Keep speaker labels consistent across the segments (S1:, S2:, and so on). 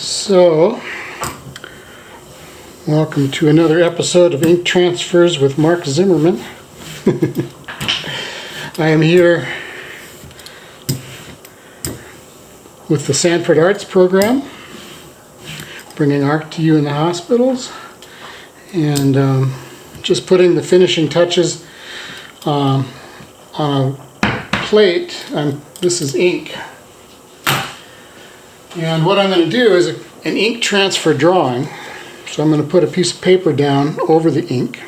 S1: So, welcome to another episode of Ink Transfers with Mark Zimmerman. I am here with the Sanford Arts program, bringing art to you in the hospitals, and just putting the finishing touches on a plate. This is ink. And what I'm going to do is an ink transfer drawing. So I'm going to put a piece of paper down over the ink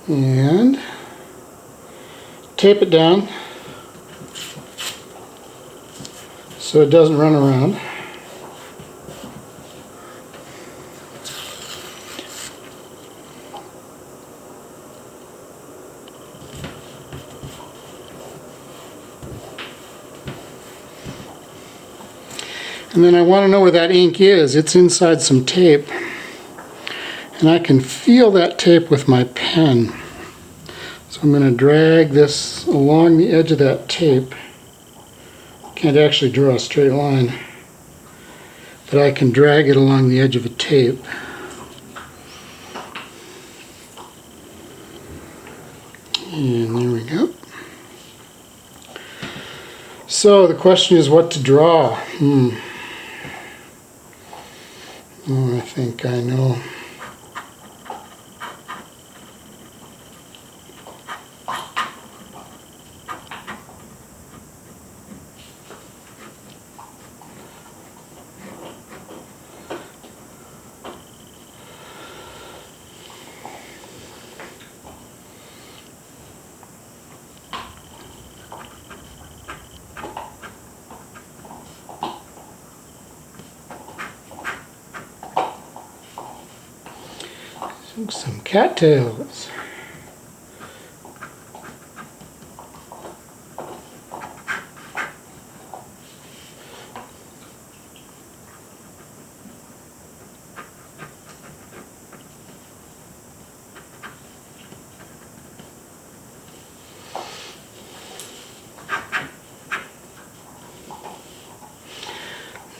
S1: and tape it down so it doesn't run around. And then I want to know where that ink is. It's inside some tape. And I can feel that tape with my pen. So I'm going to drag this along the edge of that tape. Can't actually draw a straight line, but I can drag it along the edge of a tape. And there we go. So the question is what to draw. Oh, I think I know. Some cattails.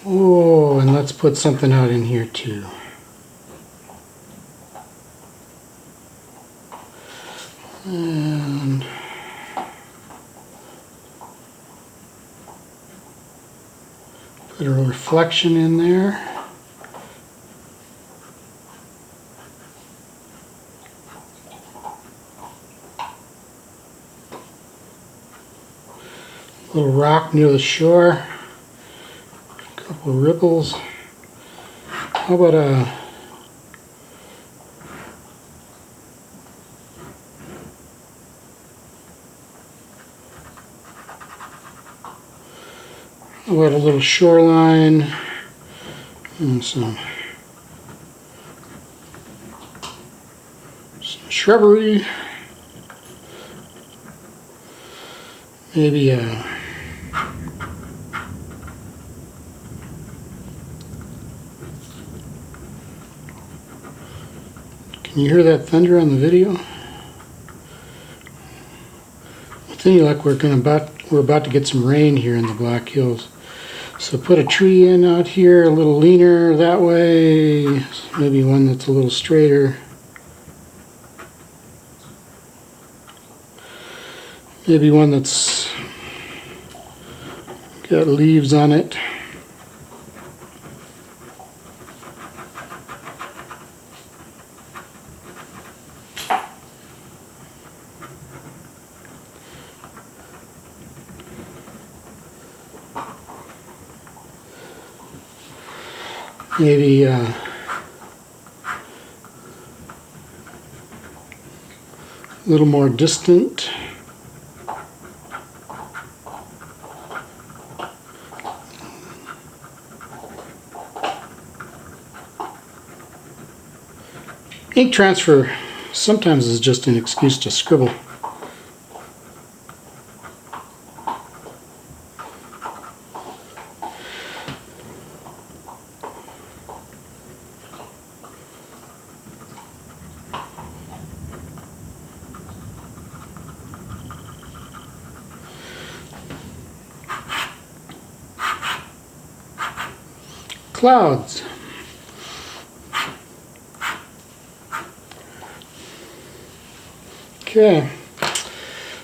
S1: Oh, and let's put something out in here too. And put a reflection in there. A little rock near the shore. A couple of ripples. How about a little shoreline and some shrubbery, maybe a can you hear that thunder on the video? I think like we're about to get some rain here in the Black Hills. So put a tree in out here, a little leaner that way, maybe one that's a little straighter. Maybe one that's got leaves on it. Maybe a little more distant. Ink transfer sometimes is just an excuse to scribble. clouds. Okay,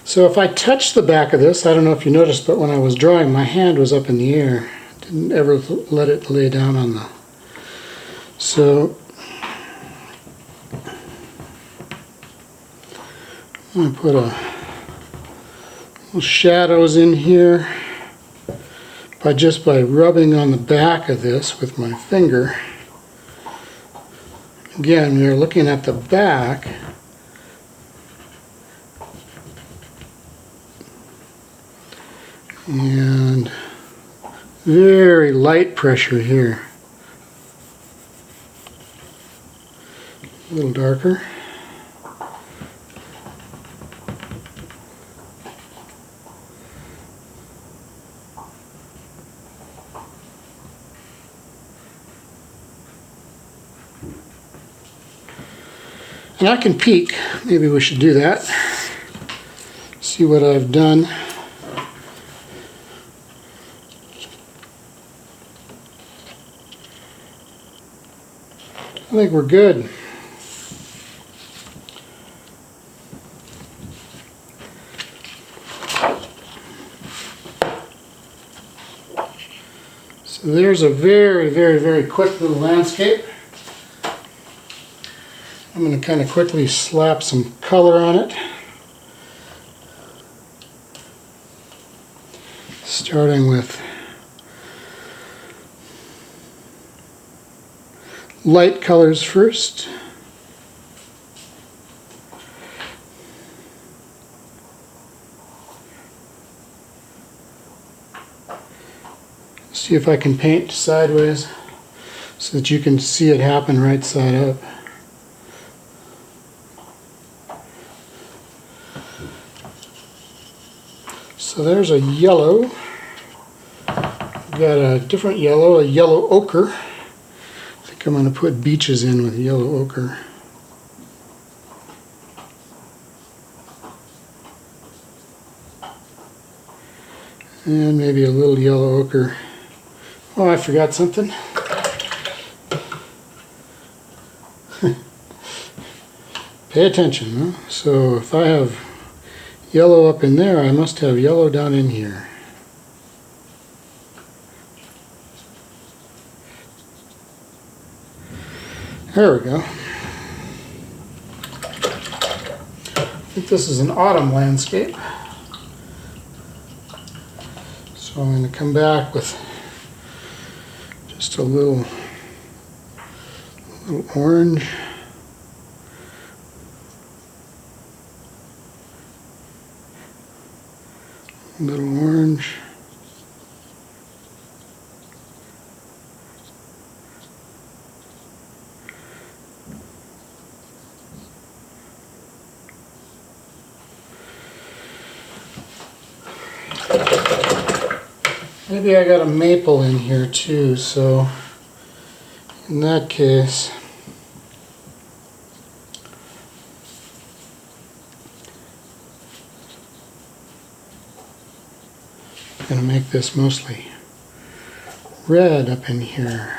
S1: so if I touch the back of this, I don't know if you noticed, but when I was drawing, my hand was up in the air. Didn't ever let it lay down on the... So I'm going to put a little shadows in here just by rubbing on the back of this with my finger. Again, we are looking at the back. And very light pressure here. A little darker. And I can peek. Maybe we should do that. See what I've done. I think we're good. So there's a very, very, very quick little landscape. I'm going to kind of quickly slap some color on it. Starting with light colors first. See if I can paint sideways so that you can see it happen right side up. So there's a yellow. We've got a different yellow, a yellow ochre. I think I'm going to put beaches in with yellow ochre. And maybe a little yellow ochre. Oh, I forgot something. Pay attention, huh? So if I have yellow up in there, I must have yellow down in here. There we go. I think this is an autumn landscape. So I'm going to come back with just a little orange. A little orange. Maybe I got a maple in here too, so in that case I'm going to make this mostly red up in here.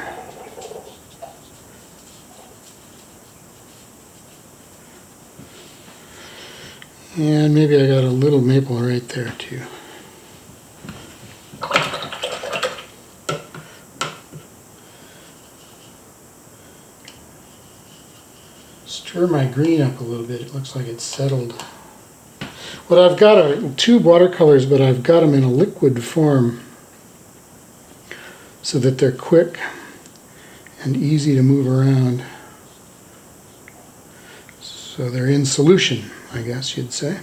S1: And maybe I got a little maple right there too. Stir my green up a little bit. It looks like it's settled. What I've got are two watercolors, but I've got them in a liquid form so that they're quick and easy to move around. So they're in solution, I guess you'd say.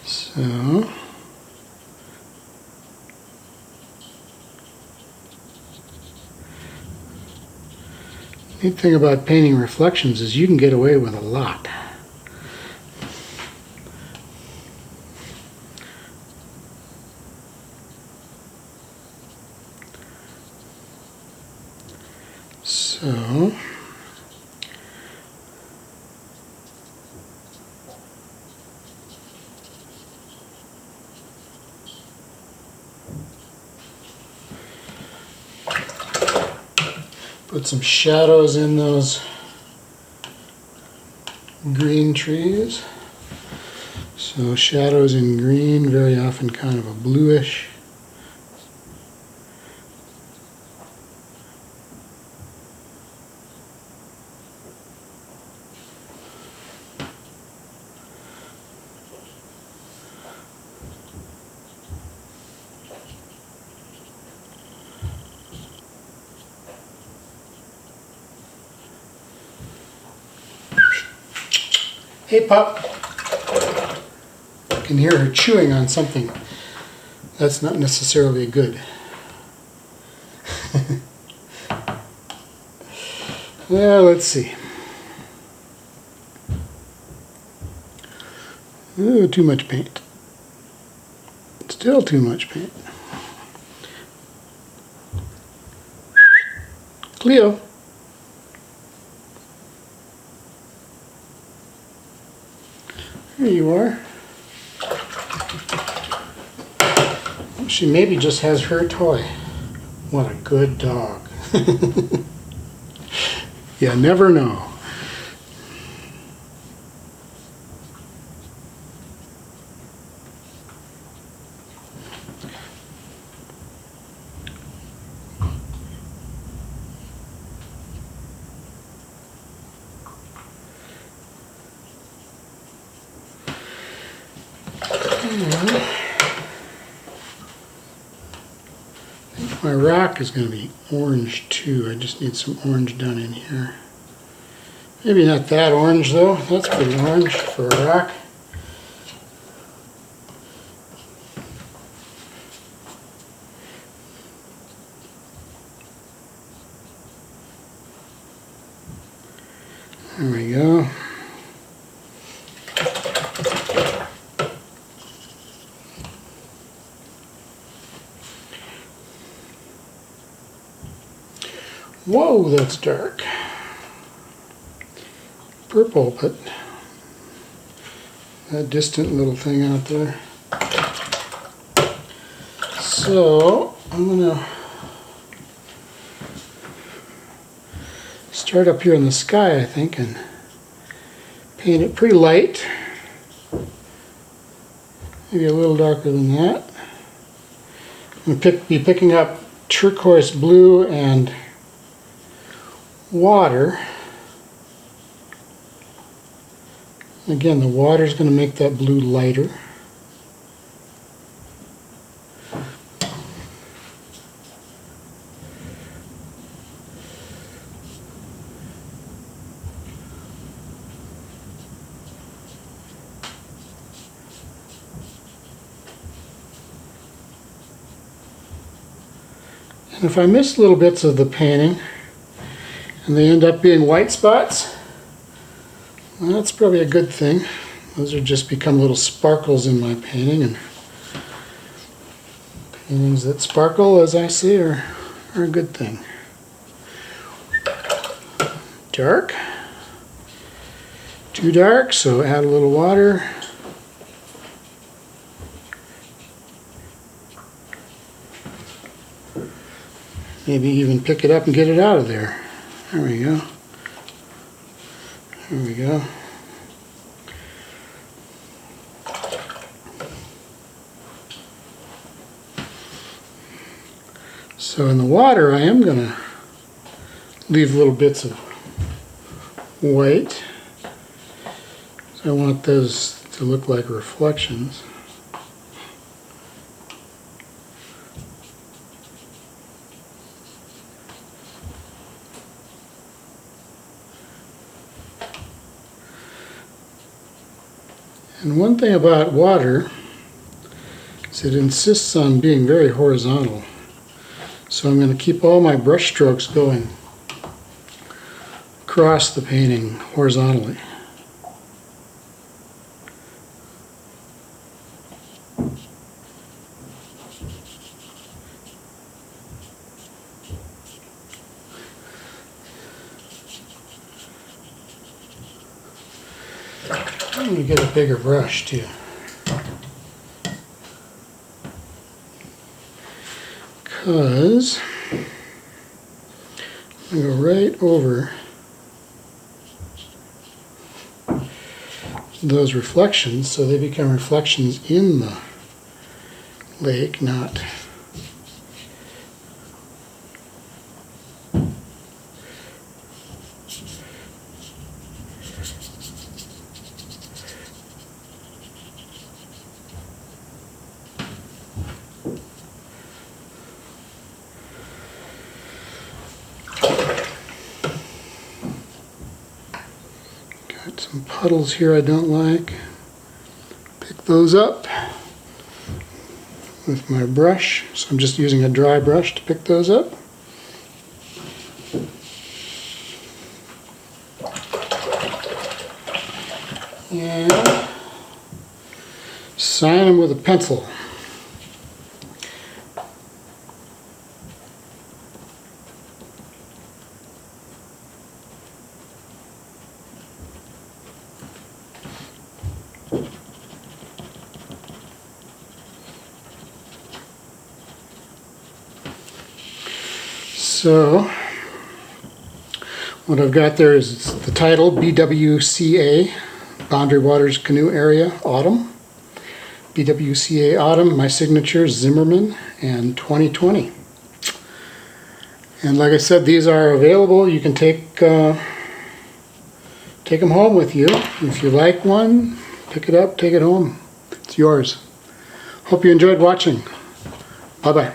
S1: So neat thing about painting reflections is you can get away with a lot. So put some shadows in those green trees. So shadows in green, very often kind of a bluish. Hey, pup. I can hear her chewing on something. That's not necessarily good. Well, let's see. Ooh, too much paint. Still too much paint. Cleo. There you are. She maybe just has her toy. What a good dog. You never know. My rock is going to be orange too. I just need some orange done in here. Maybe not that orange though. That's pretty orange for a rock. There we go. Whoa, that's dark. Purple, but that distant little thing out there. So I'm gonna start up here in the sky, I think, and paint it pretty light. Maybe a little darker than that. I'm gonna be picking up turquoise blue and water. Again, the water is going to make that blue lighter. And if I miss little bits of the painting and they end up being white spots, well, that's probably a good thing. Those are just become little sparkles in my painting, and paintings that sparkle, as I say, are a good thing. Dark. Too dark, so add a little water. Maybe even pick it up and get it out of there. There we go. There we go. So in the water, I am going to leave little bits of white. So I want those to look like reflections. And one thing about water is it insists on being very horizontal. So I'm going to keep all my brush strokes going across the painting horizontally. I'm going to get a bigger brush too. Because I'm going to go right over those reflections so they become reflections in the lake, not some puddles here I don't like. Pick those up with my brush. So I'm just using a dry brush to pick those up. And sign them with a pencil. So what I've got there is the title, BWCA, Boundary Waters Canoe Area, Autumn. BWCA Autumn, my signature, Zimmerman, and 2020. And like I said, these are available. You can take them home with you. If you like one, pick it up, take it home. It's yours. Hope you enjoyed watching. Bye-bye.